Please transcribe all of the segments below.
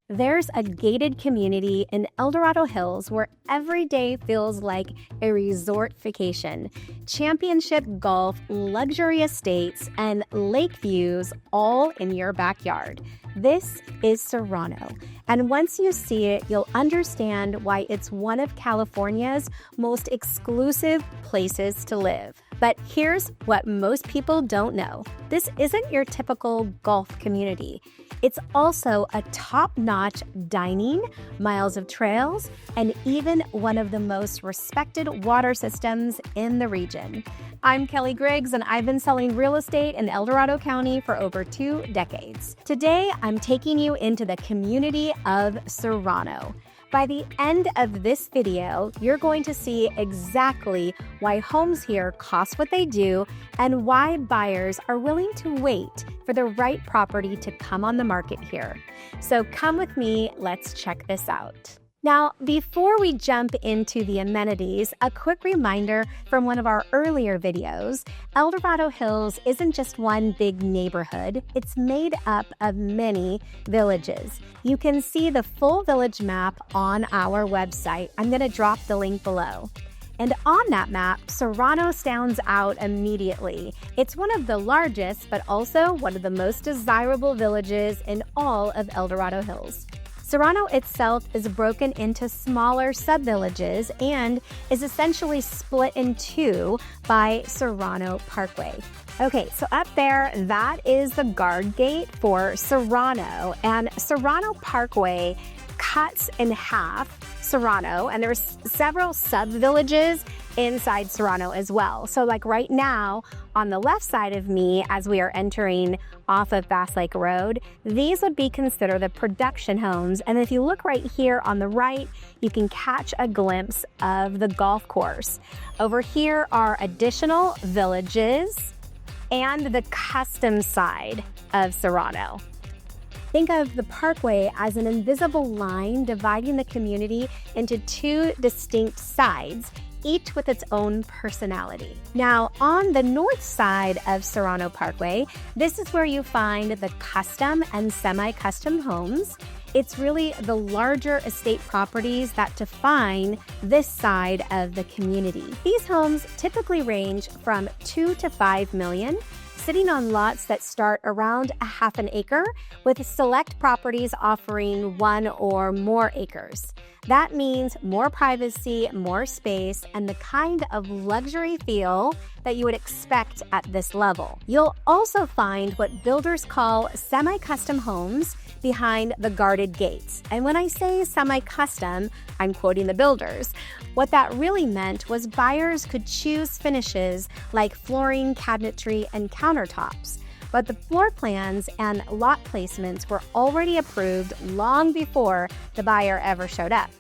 There's a gated community in El Dorado Hills where every day feels like a resort vacation. Championship golf, luxury estates, and lake views all in your backyard. This is Serrano, and once you see it, you'll understand why it's one of California's most exclusive places to live. But here's what most people don't know. This isn't your typical golf community. It's also a top-notch dining, miles of trails, and even one of the most respected water systems in the region. I'm Kelli Griggs, and I've been selling real estate in El Dorado County for over 2 decades. Today, I'm taking you into the community of Serrano. By the end of this video, you're going to see exactly why homes here cost what they do and why buyers are willing to wait for the right property to come on the market here. So come with me, let's check this out. Now, before we jump into the amenities, a quick reminder from one of our earlier videos. El Dorado Hills isn't just one big neighborhood. It's made up of many villages. You can see the full village map on our website. I'm going to drop the link below. And on that map, Serrano stands out immediately. It's one of the largest, but also one of the most desirable villages in all of El Dorado Hills. Serrano itself is broken into smaller sub-villages and is essentially split in two by Serrano Parkway. Okay, so up there, that is the guard gate for Serrano, and Serrano Parkway cuts in half Serrano, and there's several sub-villages inside Serrano as well. So like right now, on the left side of me, as we are entering off of Bass Lake Road, these would be considered the production homes. And if you look right here on the right, you can catch a glimpse of the golf course. Over here are additional villages and the custom side of Serrano. Think of the parkway as an invisible line dividing the community into two distinct sides, each with its own personality. Now, on the north side of Serrano Parkway, this is where you find the custom and semi-custom homes. It's really the larger estate properties that define this side of the community. These homes typically range from 2 to 5 million, sitting on lots that start around a half an acre, with select properties offering 1 or more acres. That means more privacy, more space, and the kind of luxury feel that you would expect at this level. You'll also find what builders call semi-custom homes behind the guarded gates. And when I say semi-custom, I'm quoting the builders. What that really meant was buyers could choose finishes like flooring, cabinetry, and countertops. But the floor plans and lot placements were already approved long before the buyer ever showed up.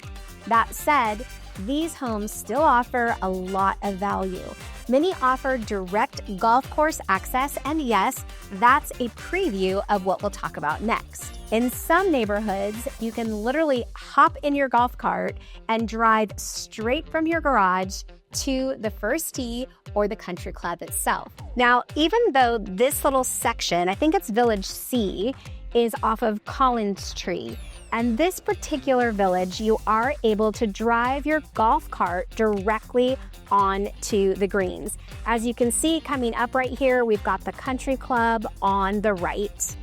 That said, these homes still offer a lot of value. Many offer direct golf course access, and yes, that's a preview of what we'll talk about next. In some neighborhoods, you can literally hop in your golf cart and drive straight from your garage to the first tee or the country club itself. Now, even though this little section, I think it's Village C, is off of Collins Tree, and this particular village, you are able to drive your golf cart directly onto the greens. As you can see, coming up right here, we've got the country club on the right.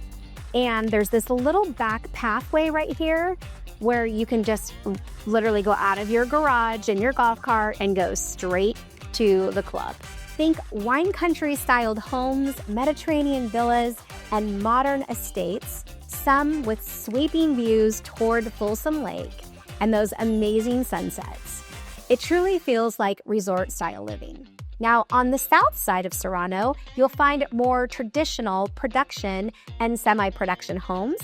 And there's this little back pathway right here where you can just literally go out of your garage in your golf cart and go straight to the club. Think wine country styled homes, Mediterranean villas, and modern estates, some with sweeping views toward Folsom Lake and those amazing sunsets. It truly feels like resort style living. Now, on the south side of Serrano, you'll find more traditional production and semi-production homes.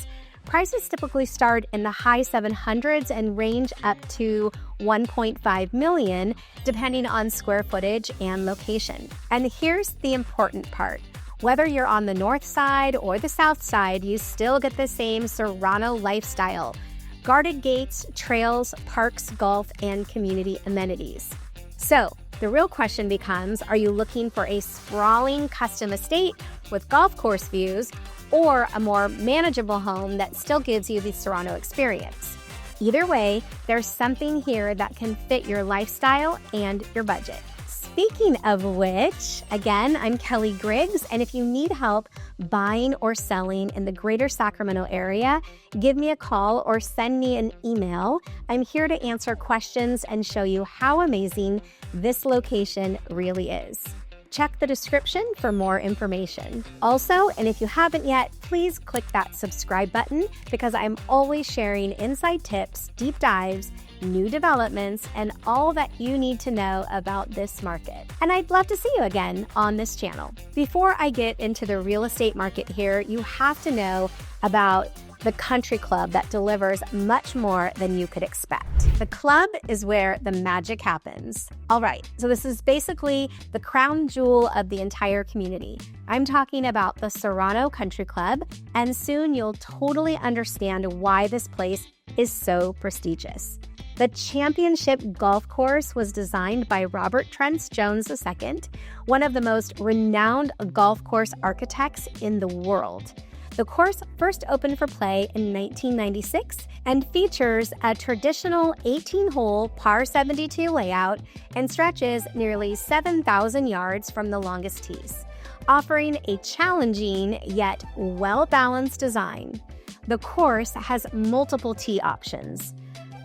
Prices typically start in the high 700s and range up to 1.5 million, depending on square footage and location. And here's the important part. Whether you're on the north side or the south side, you still get the same Serrano lifestyle. Guarded gates, trails, parks, golf, and community amenities. So, the real question becomes, are you looking for a sprawling custom estate with golf course views, or a more manageable home that still gives you the Serrano experience. Either way, there's something here that can fit your lifestyle and your budget. Speaking of which, again, I'm Kelli Griggs, and if you need help buying or selling in the greater Sacramento area, give me a call or send me an email. I'm here to answer questions and show you how amazing this location really is. Check the description for more information. Also, and if you haven't yet, please click that subscribe button because I'm always sharing inside tips, deep dives, new developments, and all that you need to know about this market. And I'd love to see you again on this channel. Before I get into the real estate market here, you have to know about the country club that delivers much more than you could expect. The club is where the magic happens. All right, so this is basically the crown jewel of the entire community. I'm talking about the Serrano Country Club, and soon you'll totally understand why this place is so prestigious. The championship golf course was designed by Robert Trent Jones II, one of the most renowned golf course architects in the world. The course first opened for play in 1996 and features a traditional 18-hole par 72 layout and stretches nearly 7,000 yards from the longest tees, offering a challenging yet well-balanced design. The course has multiple tee options: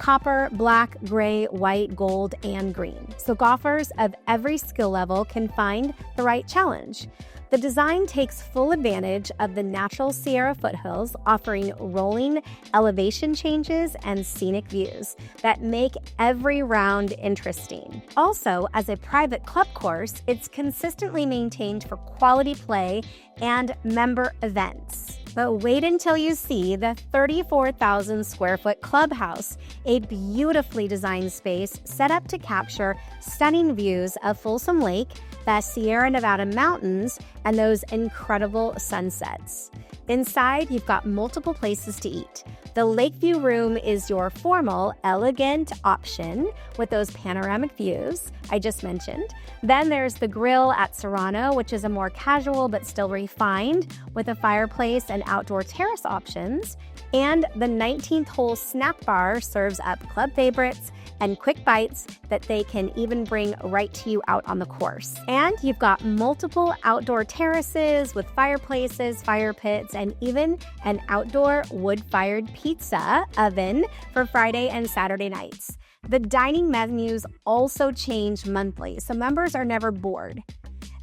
copper, black, gray, white, gold, and green. So golfers of every skill level can find the right challenge. The design takes full advantage of the natural Sierra foothills, offering rolling elevation changes and scenic views that make every round interesting. Also, as a private club course, it's consistently maintained for quality play and member events. But wait until you see the 34,000 square foot clubhouse, a beautifully designed space set up to capture stunning views of Folsom Lake, the Sierra Nevada mountains, and those incredible sunsets. Inside, you've got multiple places to eat. The Lakeview room is your formal, elegant option with those panoramic views I just mentioned. Then there's the grill at Serrano, which is a more casual but still refined with a fireplace and outdoor terrace options. And the 19th hole snack bar serves up club favorites and quick bites that they can even bring right to you out on the course. And you've got multiple outdoor terraces with fireplaces, fire pits, and even an outdoor wood-fired pizza oven for Friday and Saturday nights. The dining menus also change monthly, so members are never bored.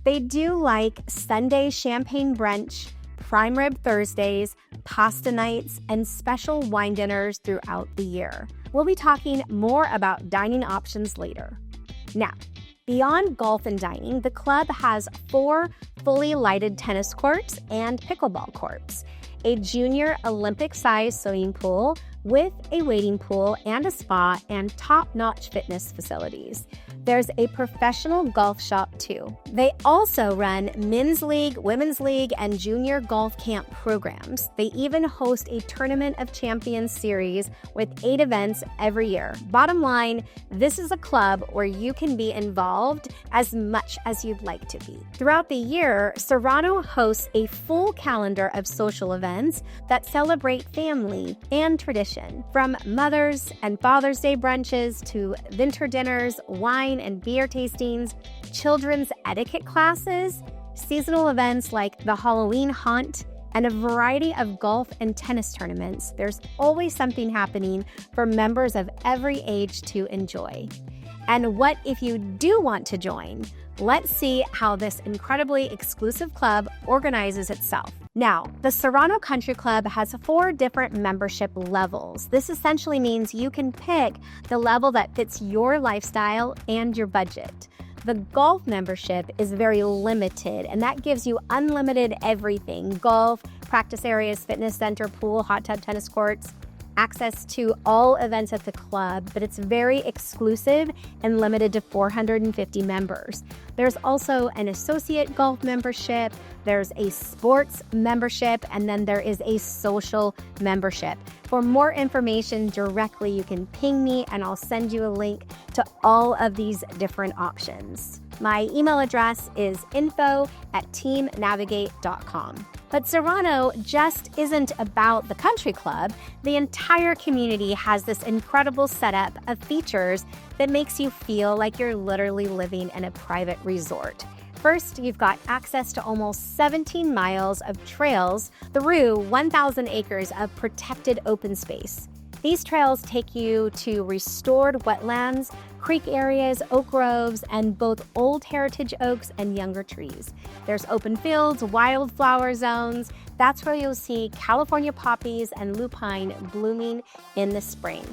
They do like Sunday champagne brunch, prime rib Thursdays, pasta nights, and special wine dinners throughout the year. We'll be talking more about dining options later. Now, beyond golf and dining, the club has 4 fully lighted tennis courts and pickleball courts, a junior Olympic-sized swimming pool with a wading pool and a spa, and top-notch fitness facilities. There's a professional golf shop too. They also run men's league, women's league, and junior golf camp programs. They even host a Tournament of Champions series with 8 events every year. Bottom line, this is a club where you can be involved as much as you'd like to be. Throughout the year, Serrano hosts a full calendar of social events that celebrate family and tradition. From Mother's and Father's Day brunches to winter dinners, wine and beer tastings, children's etiquette classes, seasonal events like the Halloween Haunt, and a variety of golf and tennis tournaments, there's always something happening for members of every age to enjoy. And what if you do want to join? Let's see how this incredibly exclusive club organizes itself. Now, the Serrano Country Club has 4 different membership levels. This essentially means you can pick the level that fits your lifestyle and your budget. The golf membership is very limited, and that gives you unlimited everything: golf, practice areas, fitness center, pool, hot tub, tennis courts, access to all events at the club, but it's very exclusive and limited to 450 members. There's also an associate golf membership, there's a sports membership, and then there is a social membership. For more information directly, you can ping me and I'll send you a link to all of these different options. My email address is info@teamnavigate.com. But Serrano just isn't about the country club. The entire community has this incredible setup of features that makes you feel like you're literally living in a private resort. First, you've got access to almost 17 miles of trails through 1,000 acres of protected open space. These trails take you to restored wetlands, creek areas, oak groves, and both old heritage oaks and younger trees. There's open fields, wildflower zones. That's where you'll see California poppies and lupine blooming in the spring.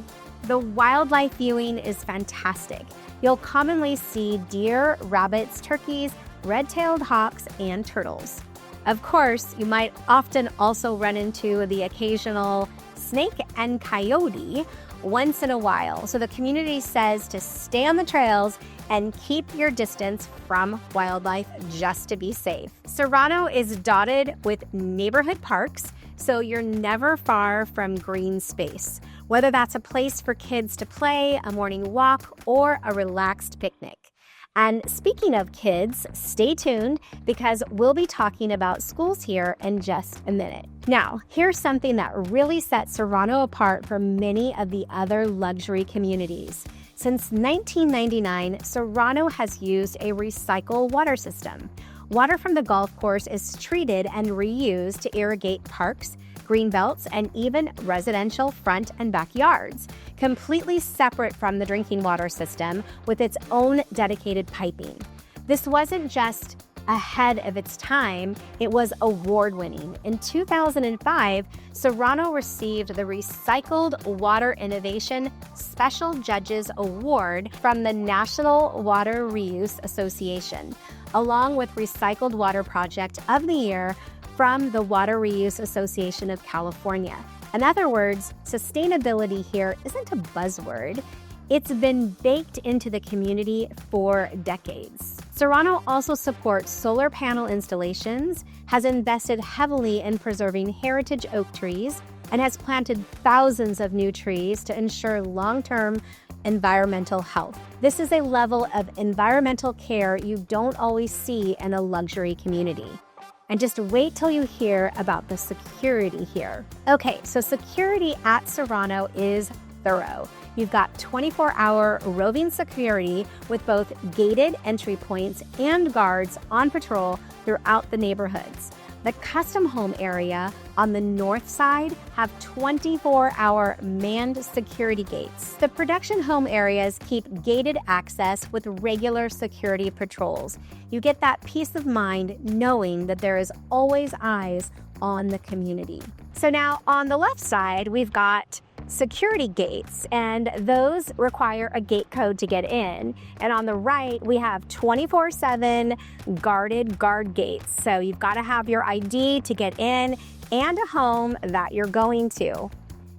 The wildlife viewing is fantastic. You'll commonly see deer, rabbits, turkeys, red-tailed hawks, and turtles. Of course, you might often also run into the occasional snake and coyote once in a while. So the community says to stay on the trails and keep your distance from wildlife just to be safe. Serrano is dotted with neighborhood parks, so you're never far from green space, whether that's a place for kids to play, a morning walk, or a relaxed picnic. And speaking of kids, stay tuned because we'll be talking about schools here in just a minute. Now, here's something that really sets Serrano apart from many of the other luxury communities. Since 1999, Serrano has used a recycle water system. Water from the golf course is treated and reused to irrigate parks, green belts, and even residential front and backyards, completely separate from the drinking water system with its own dedicated piping. This wasn't just ahead of its time, it was award-winning. In 2005, Serrano received the Recycled Water Innovation Special Judges Award from the National Water Reuse Association, along with Recycled Water Project of the Year from the Water Reuse Association of California. In other words, sustainability here isn't a buzzword. It's been baked into the community for decades. Serrano also supports solar panel installations, has invested heavily in preserving heritage oak trees, and has planted thousands of new trees to ensure long-term environmental health. This is a level of environmental care you don't always see in a luxury community. And just wait till you hear about the security here. Okay, so security at Serrano is thorough. You've got 24-hour roving security with both gated entry points and guards on patrol throughout the neighborhoods. The custom home area on the north side have 24-hour manned security gates. The production home areas keep gated access with regular security patrols. You get that peace of mind knowing that there is always eyes on the community. So now on the left side, we've got security gates, and those require a gate code to get in. And on the right, we have 24/7 guarded guard gates. So you've got to have your ID to get in and a home that you're going to.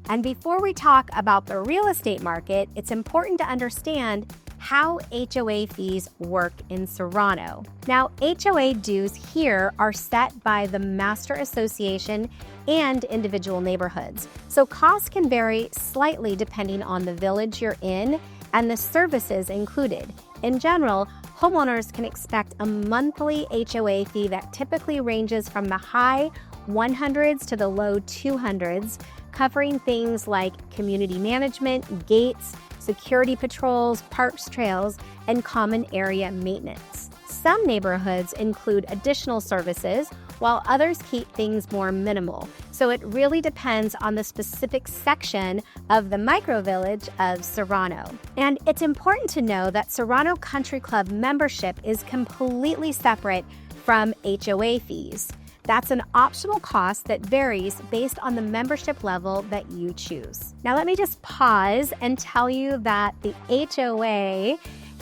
And before we talk about the real estate market, it's important to understand how HOA fees work in Serrano. Now, HOA dues here are set by the Master Association and individual neighborhoods. So costs can vary slightly depending on the village you're in and the services included. In general, homeowners can expect a monthly HOA fee that typically ranges from the high 100s to the low 200s, covering things like community management, gates, security patrols, parks, trails, and common area maintenance. Some neighborhoods include additional services, while others keep things more minimal. So it really depends on the specific section of the microvillage of Serrano. And it's important to know that Serrano Country Club membership is completely separate from HOA fees. That's an optional cost that varies based on the membership level that you choose. Now let me just pause and tell you that the HOA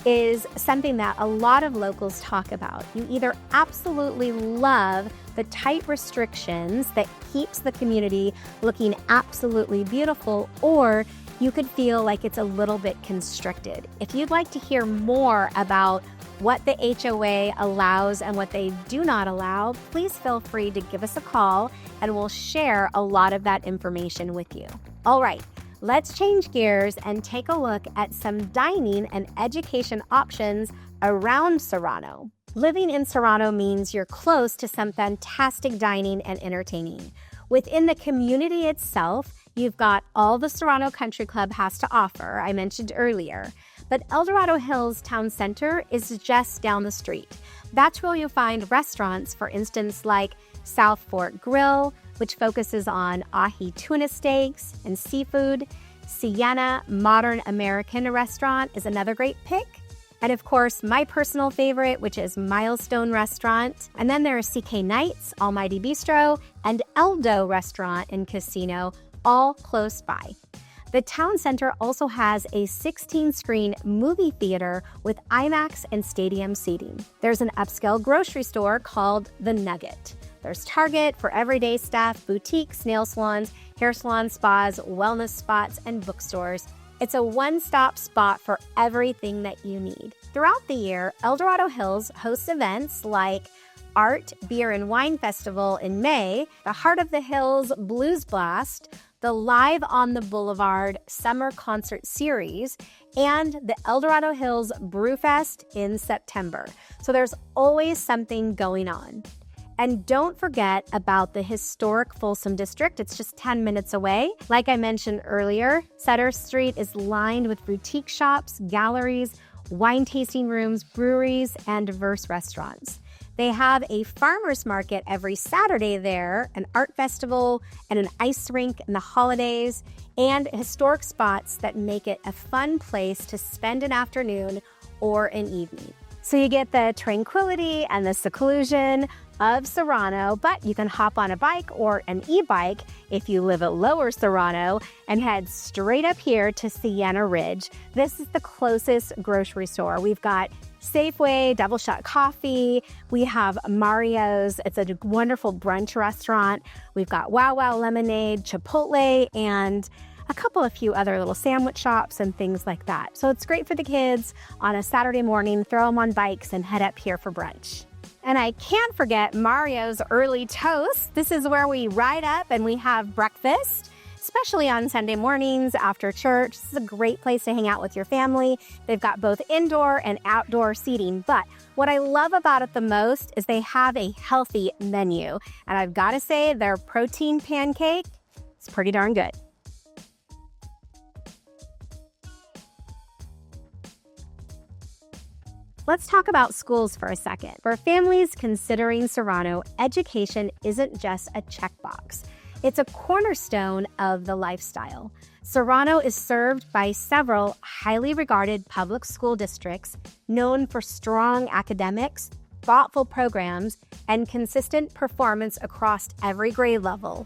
is something that a lot of locals talk about. You either absolutely love the tight restrictions that keeps the community looking absolutely beautiful, or you could feel like it's a little bit constricted. If you'd like to hear more about what the HOA allows and what they do not allow, please feel free to give us a call and we'll share a lot of that information with you. All right, let's change gears and take a look at some dining and education options around Serrano. Living in Serrano means you're close to some fantastic dining and entertaining. Within the community itself, you've got all the Serrano Country Club has to offer, I mentioned earlier. But El Dorado Hills Town Center is just down the street. That's where you'll find restaurants, for instance, like South Fork Grill, which focuses on ahi tuna steaks and seafood. Sienna Modern American Restaurant is another great pick. And of course, my personal favorite, which is Milestone Restaurant. And then there are CK Nights, Almighty Bistro, and Eldo Restaurant and Casino, all close by. The town center also has a 16-screen movie theater with IMAX and stadium seating. There's an upscale grocery store called The Nugget. There's Target for everyday stuff, boutiques, nail salons, hair salons, spas, wellness spots, and bookstores. It's a one-stop spot for everything that you need. Throughout the year, El Dorado Hills hosts events like Art, Beer, and Wine Festival in May, the Heart of the Hills Blues Blast, the Live on the Boulevard Summer Concert Series, and the El Dorado Hills Brewfest in September. So there's always something going on. And don't forget about the historic Folsom District. It's just 10 minutes away. Like I mentioned earlier, Sutter Street is lined with boutique shops, galleries, wine tasting rooms, breweries, and diverse restaurants. They have a farmer's market every Saturday there, an art festival, and an ice rink in the holidays, and historic spots that make it a fun place to spend an afternoon or an evening. So you get the tranquility and the seclusion of Serrano, but you can hop on a bike or an e-bike if you live at Lower Serrano and head straight up here to Sienna Ridge. This is the closest grocery store. We've got Safeway, Double Shot Coffee. We have Mario's. It's a wonderful brunch restaurant. We've got Wow Wow Lemonade, Chipotle, and a few other little sandwich shops and things like that. So it's great for the kids on a Saturday morning, throw them on bikes and head up here for brunch. And I can't forget Mario's Early Toast. This is where we ride up and we have breakfast, especially on Sunday mornings after church. This is a great place to hang out with your family. They've got both indoor and outdoor seating. But what I love about it the most is they have a healthy menu. And I've got to say, their protein pancake is pretty darn good. Let's talk about schools for a second. For families considering Serrano, education isn't just a checkbox. It's a cornerstone of the lifestyle. Serrano is served by several highly regarded public school districts known for strong academics, thoughtful programs, and consistent performance across every grade level.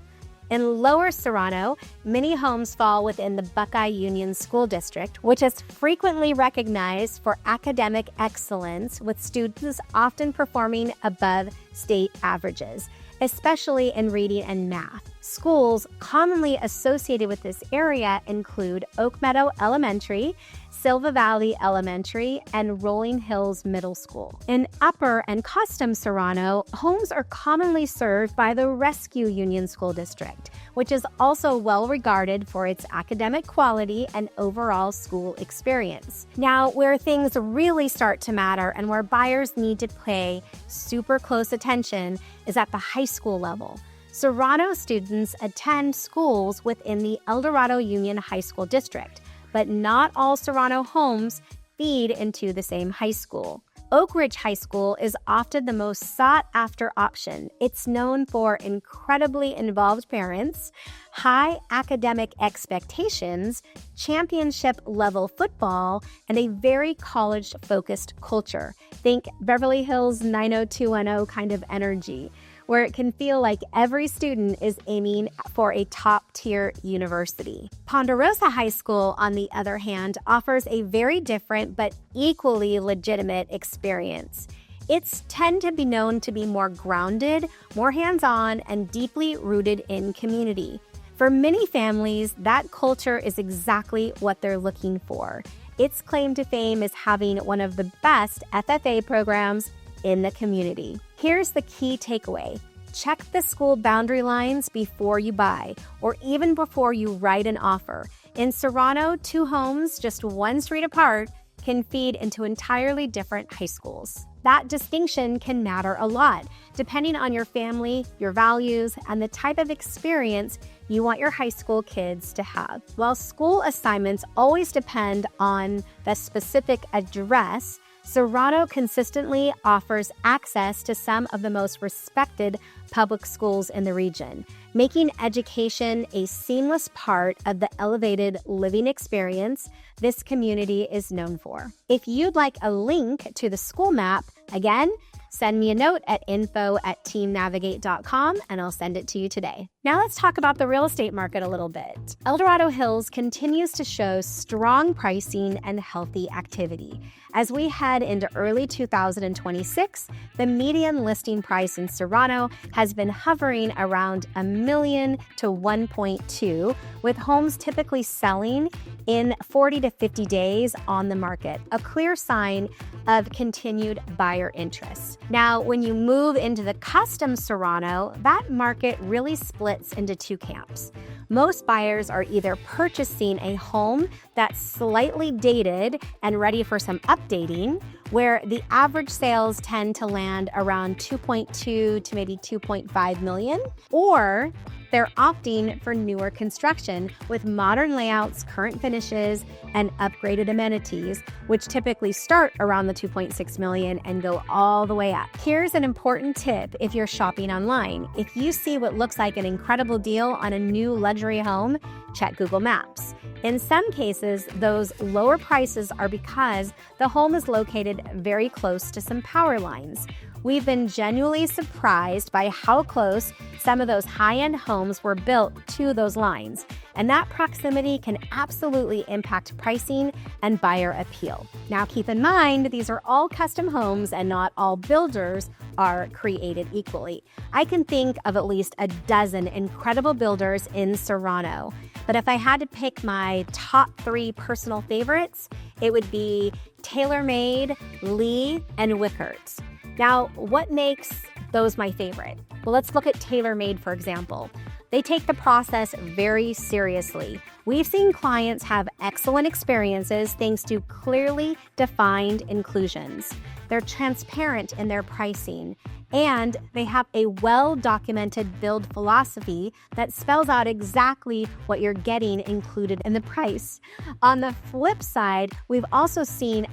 In Lower Serrano, many homes fall within the Buckeye Union School District, which is frequently recognized for academic excellence, with students often performing above state averages, especially in reading and math. Schools commonly associated with this area include Oak Meadow Elementary, Silva Valley Elementary, and Rolling Hills Middle School. In Upper and Custom Serrano, homes are commonly served by the Rescue Union School District, which is also well regarded for its academic quality and overall school experience. Now, where things really start to matter and where buyers need to pay super close attention is at the high school level. Serrano students attend schools within the El Dorado Union High School District, but not all Serrano homes feed into the same high school. Oak Ridge High School is often the most sought-after option. It's known for incredibly involved parents, high academic expectations, championship-level football, and a very college-focused culture. Think Beverly Hills 90210 kind of energy, where it can feel like every student is aiming for a top-tier university. Ponderosa High School, on the other hand, offers a very different but equally legitimate experience. It's tend to be known to be more grounded, more hands-on, and deeply rooted in community. For many families, that culture is exactly what they're looking for. Its claim to fame is having one of the best FFA programs in the community. Here's the key takeaway. Check the school boundary lines before you buy, or even before you write an offer. In Serrano, 2 homes just 1 street apart can feed into entirely different high schools. That distinction can matter a lot, depending on your family, your values, and the type of experience you want your high school kids to have. While school assignments always depend on the specific address, Serrano consistently offers access to some of the most respected public schools in the region, making education a seamless part of the elevated living experience this community is known for. If you'd like a link to the school map, again, send me a note at info@teamnavigate.com and I'll send it to you today. Now let's talk about the real estate market a little bit. El Dorado Hills continues to show strong pricing and healthy activity. As we head into early 2026, the median listing price in Serrano has been hovering around $1 million to $1.2 million, with homes typically selling in 40 to 50 days on the market, a clear sign of continued buyer interest. Now, when you move into the custom Serrano, that market really splits into two camps. Most buyers are either purchasing a home that's slightly dated and ready for some updating, where the average sales tend to land around 2.2 to maybe 2.5 million, or they're opting for newer construction with modern layouts, current finishes, and upgraded amenities, which typically start around the 2.6 million and go all the way up. Here's an important tip if you're shopping online. If you see what looks like an incredible deal on a new luxury home, check Google Maps. In some cases, those lower prices are because the home is located very close to some power lines. We've been genuinely surprised by how close some of those high-end homes were built to those lines, and that proximity can absolutely impact pricing and buyer appeal. Now, keep in mind, these are all custom homes and not all builders are created equally. I can think of at least a dozen incredible builders in Serrano, but if I had to pick my top 3 personal favorites, it would be TaylorMade, Lee, and Wickert's. Now, what makes those my favorite? Well, let's look at TaylorMade, for example. They take the process very seriously. We've seen clients have excellent experiences thanks to clearly defined inclusions. They're transparent in their pricing, and they have a well-documented build philosophy that spells out exactly what you're getting included in the price. On the flip side, we've also seen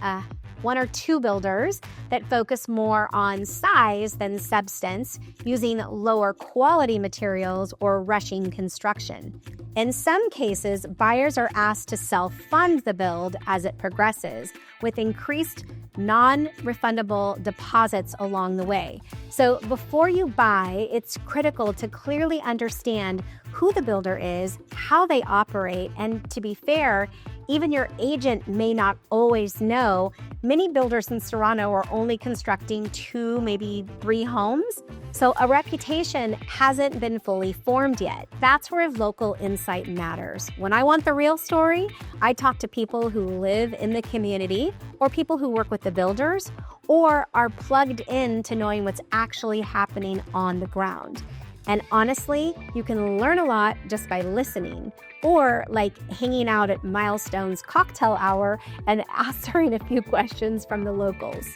1 or 2 builders that focus more on size than substance, using lower quality materials or rushing construction. In some cases, buyers are asked to self-fund the build as it progresses, with increased non-refundable deposits along the way. So before you buy, it's critical to clearly understand who the builder is, how they operate, and to be fair, even your agent may not always know. Many builders in Serrano are only constructing 2, maybe 3 homes, so a reputation hasn't been fully formed yet. That's where local insight matters. When I want the real story, I talk to people who live in the community, or people who work with the builders, or are plugged in to knowing what's actually happening on the ground. And honestly, you can learn a lot just by listening, or like hanging out at Milestone's cocktail hour and answering a few questions from the locals.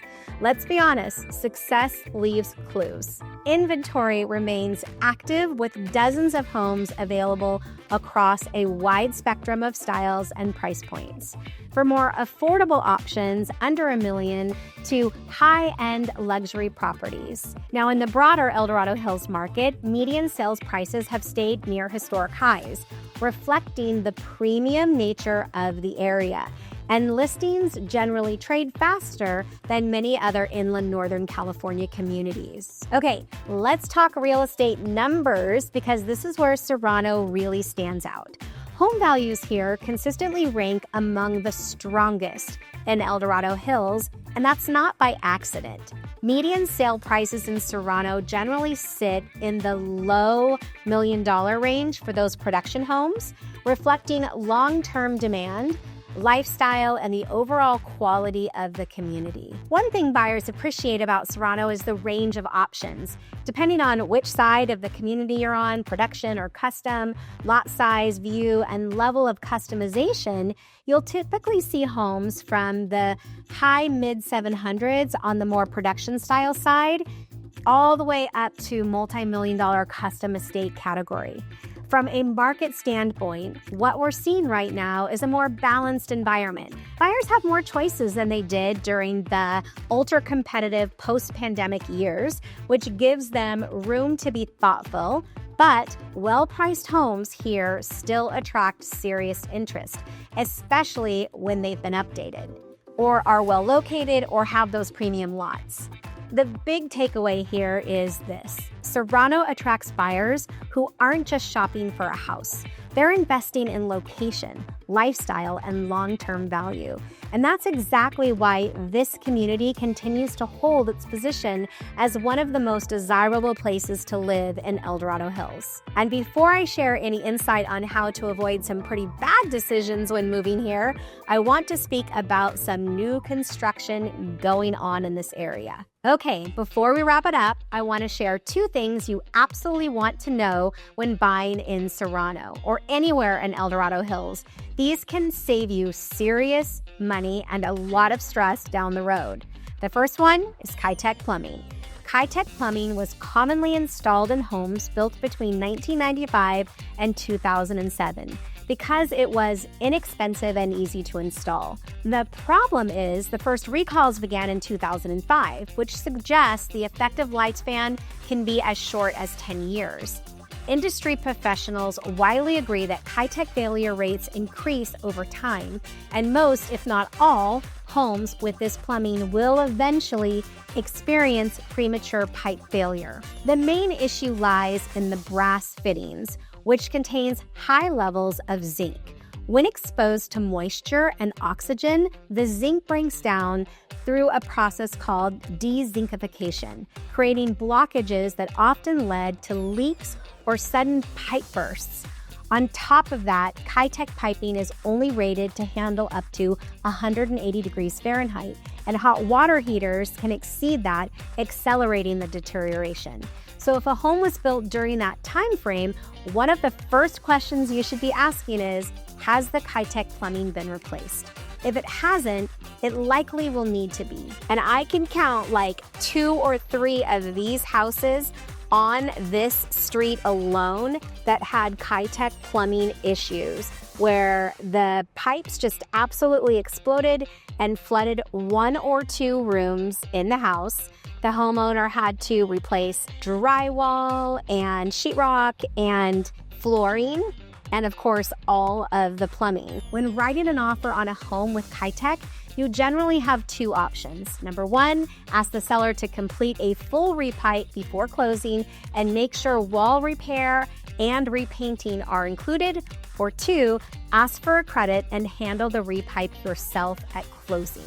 Let's be honest, success leaves clues. Inventory remains active with dozens of homes available across a wide spectrum of styles and price points. For more affordable options under $1 million to high-end luxury properties. Now, in the broader El Dorado Hills market, median sales prices have stayed near historic highs, reflecting the premium nature of the area. And listings generally trade faster than many other inland Northern California communities. Okay, let's talk real estate numbers, because this is where Serrano really stands out. Home values here consistently rank among the strongest in El Dorado Hills, and that's not by accident. Median sale prices in Serrano generally sit in the low $1 million range for those production homes, reflecting long-term demand, lifestyle, and the overall quality of the community. One thing buyers appreciate about Serrano is the range of options. Depending on which side of the community you're on, production or custom, lot size, view, and level of customization, you'll typically see homes from the high mid-700s on the more production style side, all the way up to multi-million-dollar custom estate category. From a market standpoint, what we're seeing right now is a more balanced environment. Buyers have more choices than they did during the ultra-competitive post-pandemic years, which gives them room to be thoughtful, but well-priced homes here still attract serious interest, especially when they've been updated, or are well located, or have those premium lots. The big takeaway here is this: Serrano attracts buyers who aren't just shopping for a house. They're investing in location, lifestyle, and long-term value. And that's exactly why this community continues to hold its position as one of the most desirable places to live in El Dorado Hills. And before I share any insight on how to avoid some pretty bad decisions when moving here, I want to speak about some new construction going on in this area. Okay, before we wrap it up, I want to share two things you absolutely want to know when buying in Serrano or anywhere in El Dorado Hills. These can save you serious money and a lot of stress down the road. The first one is Kitech Plumbing. Kitech Plumbing was commonly installed in homes built between 1995 and 2007 because it was inexpensive and easy to install. The problem is the first recalls began in 2005, which suggests the effective lifespan can be as short as 10 years. Industry professionals widely agree that Kitech failure rates increase over time, and most, if not all, homes with this plumbing will eventually experience premature pipe failure. The main issue lies in the brass fittings, which contains high levels of zinc. When exposed to moisture and oxygen, the zinc breaks down through a process called dezincification, creating blockages that often led to leaks or sudden pipe bursts. On top of that, Kitech piping is only rated to handle up to 180 degrees Fahrenheit, and hot water heaters can exceed that, accelerating the deterioration. So if a home was built during that time frame, one of the first questions you should be asking is, has the Kitech plumbing been replaced? If it hasn't, it likely will need to be. And I can count like 2 or 3 of these houses on this street alone that had Kitech plumbing issues, where the pipes just absolutely exploded and flooded 1 or 2 rooms in the house. The homeowner had to replace drywall and sheetrock and flooring, and of course, all of the plumbing. When writing an offer on a home with Kitech, you generally have 2 options. Number 1, ask the seller to complete a full repipe before closing and make sure wall repair and repainting are included. Or 2, ask for a credit and handle the repipe yourself at closing.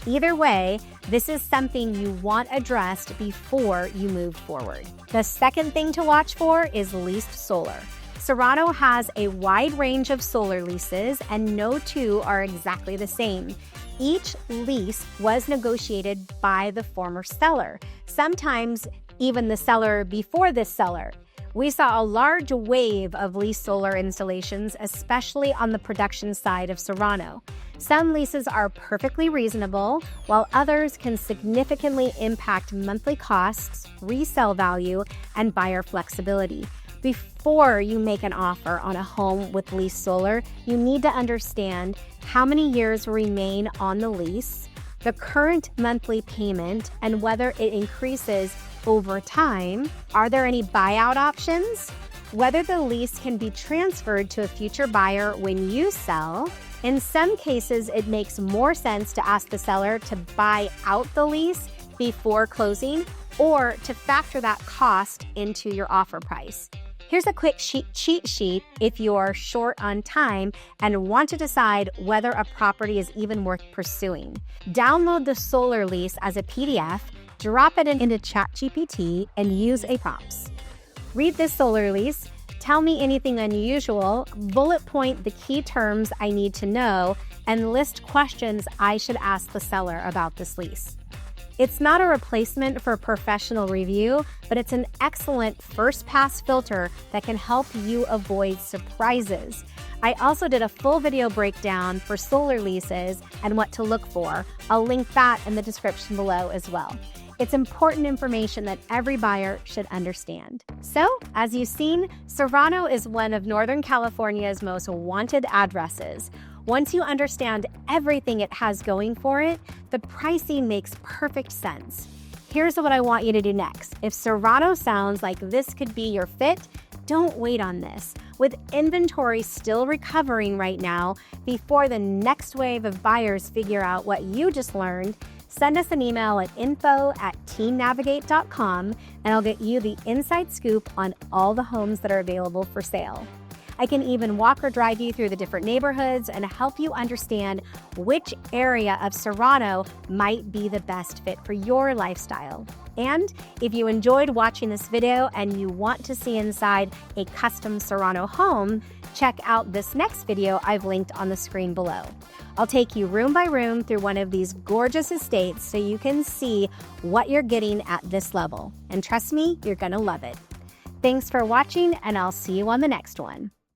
Either way, this is something you want addressed before you move forward. The second thing to watch for is leased solar. Serrano has a wide range of solar leases, and no 2 are exactly the same. Each lease was negotiated by the former seller, sometimes even the seller before this seller. We saw a large wave of leased solar installations, especially on the production side of Serrano. Some leases are perfectly reasonable, while others can significantly impact monthly costs, resale value, and buyer flexibility. Before you make an offer on a home with leased solar, you need to understand how many years remain on the lease, the current monthly payment, and whether it increases over time. Are there any buyout options? Whether the lease can be transferred to a future buyer when you sell. In some cases, it makes more sense to ask the seller to buy out the lease before closing, or to factor that cost into your offer price. Here's a quick cheat sheet if you're short on time and want to decide whether a property is even worth pursuing. Download the solar lease as a PDF, drop it into ChatGPT, and use a prompts. Read this solar lease, tell me anything unusual, bullet point the key terms I need to know, and list questions I should ask the seller about this lease. It's not a replacement for professional review, but it's an excellent first pass filter that can help you avoid surprises. I also did a full video breakdown for solar leases and what to look for. I'll link that in the description below as well. It's important information that every buyer should understand. So, as you've seen, Serrano is one of Northern California's most wanted addresses. Once you understand everything it has going for it, the pricing makes perfect sense. Here's what I want you to do next. If Serrano sounds like this could be your fit, don't wait on this. With inventory still recovering right now, before the next wave of buyers figure out what you just learned, send us an email at info@teamnavigate.com and I'll get you the inside scoop on all the homes that are available for sale. I can even walk or drive you through the different neighborhoods and help you understand which area of Serrano might be the best fit for your lifestyle. And if you enjoyed watching this video and you want to see inside a custom Serrano home, check out this next video I've linked on the screen below. I'll take you room by room through one of these gorgeous estates so you can see what you're getting at this level. And trust me, you're gonna love it. Thanks for watching, and I'll see you on the next one.